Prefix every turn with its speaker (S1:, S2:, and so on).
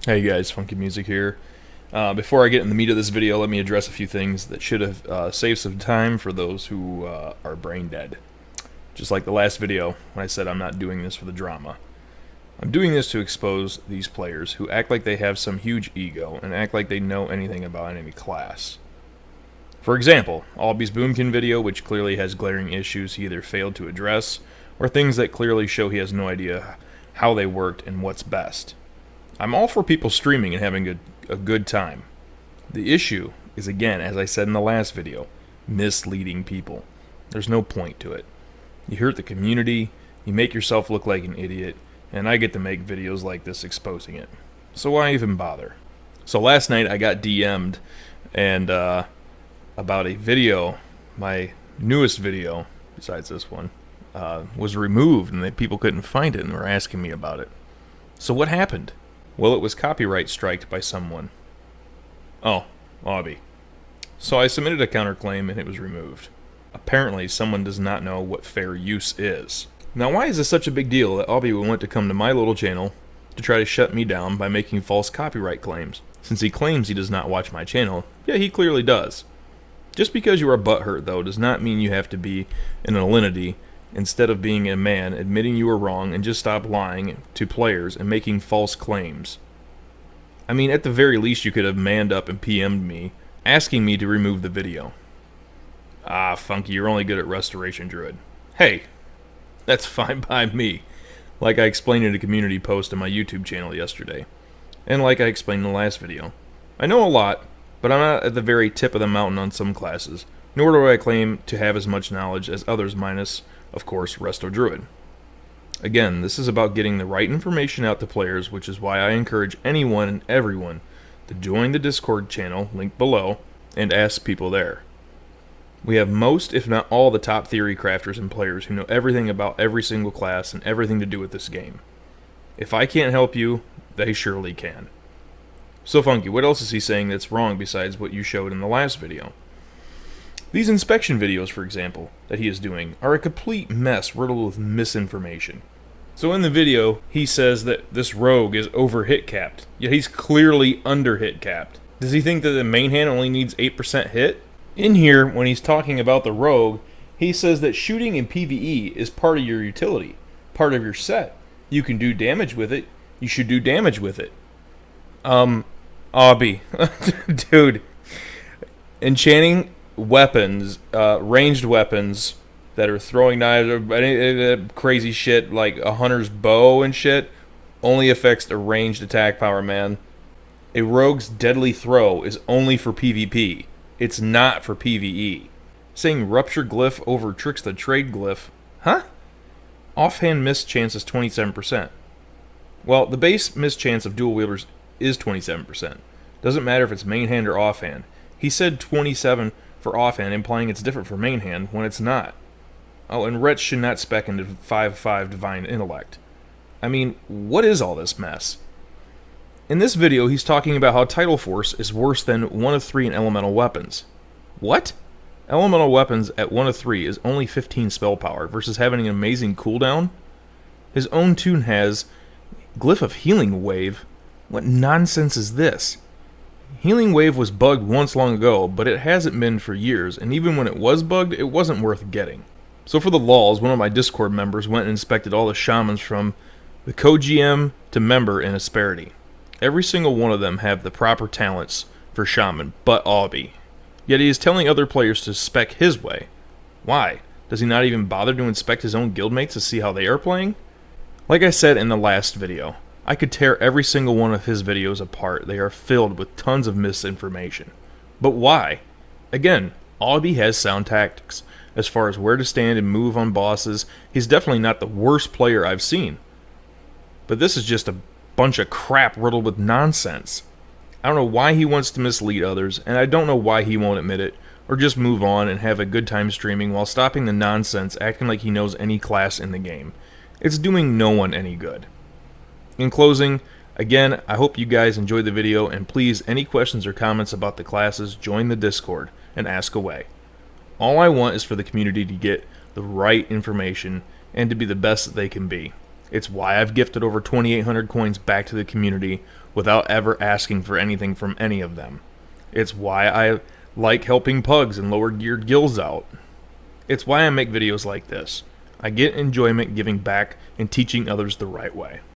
S1: Hey guys, Funkymusic here. Before I get in the meat of this video, let me address a few things that should have saved some time for those who are brain dead. Just like the last video when I said I'm not doing this for the drama. I'm doing this to expose these players who act like they have some huge ego and act like they know anything about any class. For example, Awbee's Boomkin video, which clearly has glaring issues he either failed to address, or things that clearly show he has no idea how they worked and what's best. I'm all for people streaming and having a good time. The issue is, again, as I said in the last video, misleading people. There's no point to it. You hurt the community, you make yourself look like an idiot, and I get to make videos like this exposing it. So why even bother? So last night I got DM'd and about a video, my newest video, besides this one, was removed and people couldn't find it and were asking me about it. So what happened? Well, it was copyright striked by someone. Oh, Awbee. So I submitted a counterclaim and it was removed. Apparently, someone does not know what fair use is. Now, why is this such a big deal that Awbee would want to come to my little channel to try to shut me down by making false copyright claims? Since he claims he does not watch my channel, yeah, he clearly does. Just because you are butthurt, though, does not mean you have to be an alinity instead of being a man, admitting you were wrong, and just stop lying to players and making false claims. I mean, at the very least, you could have manned up and PM'd me, asking me to remove the video. Ah, Funky, you're only good at Restoration Druid. Hey, that's fine by me, like I explained in a community post on my YouTube channel yesterday, and like I explained in the last video. I know a lot, but I'm not at the very tip of the mountain on some classes, nor do I claim to have as much knowledge as others minus, of course, Resto Druid. Again, this is about getting the right information out to players, which is why I encourage anyone and everyone to join the Discord channel, linked below, and ask people there. We have most, if not all, the top theory crafters and players who know everything about every single class and everything to do with this game. If I can't help you, they surely can. So Funky, what else is he saying that's wrong besides what you showed in the last video? These inspection videos, for example, that he is doing, are a complete mess riddled with misinformation. So in the video, he says that this rogue is over hit capped, yet he's clearly under hit capped. Does he think that the main hand only needs 8% hit? In here, when he's talking about the rogue, he says that shooting in PvE is part of your utility, part of your set. You can do damage with it, you should do damage with it. Awbee. Dude. Enchanting weapons, ranged weapons that are throwing knives or any crazy shit like a hunter's bow and shit only affects a ranged attack power, man. A rogue's deadly throw is only for PvP. It's not for PvE. Saying rupture glyph over tricks the trade glyph, huh? Offhand miss chance is 27%. Well, the base miss chance of dual wielders is 27%. Doesn't matter if it's main hand or offhand. He said 27 for offhand, implying it's different for main hand when it's not. Oh, and Wretch should not spec into 5/5 Divine Intellect. I mean, what is all this mess? In this video, he's talking about how Tidal Force is worse than 1 of 3 in elemental weapons. What? Elemental weapons at 1 of 3 is only 15 spell power versus having an amazing cooldown? His own tune has Glyph of Healing Wave. What nonsense is this? Healing Wave was bugged once long ago, but it hasn't been for years, and even when it was bugged, it wasn't worth getting. So for the lulz, one of my Discord members went and inspected all the shamans from the co-GM to member in Asperity. Every single one of them have the proper talents for shaman, but Awbee. Yet he is telling other players to spec his way. Why? Does he not even bother to inspect his own guildmates to see how they are playing? Like I said in the last video, I could tear every single one of his videos apart. They are filled with tons of misinformation. But why? Again, Awbee has sound tactics. As far as where to stand and move on bosses, he's definitely not the worst player I've seen. But this is just a bunch of crap riddled with nonsense. I don't know why he wants to mislead others, and I don't know why he won't admit it, or just move on and have a good time streaming while stopping the nonsense, acting like he knows any class in the game. It's doing no one any good. In closing, again, I hope you guys enjoyed the video, and please, any questions or comments about the classes, join the Discord and ask away. All I want is for the community to get the right information and to be the best that they can be. It's why I've gifted over 2,800 coins back to the community without ever asking for anything from any of them. It's why I like helping pugs and lower geared gills out. It's why I make videos like this. I get enjoyment giving back and teaching others the right way.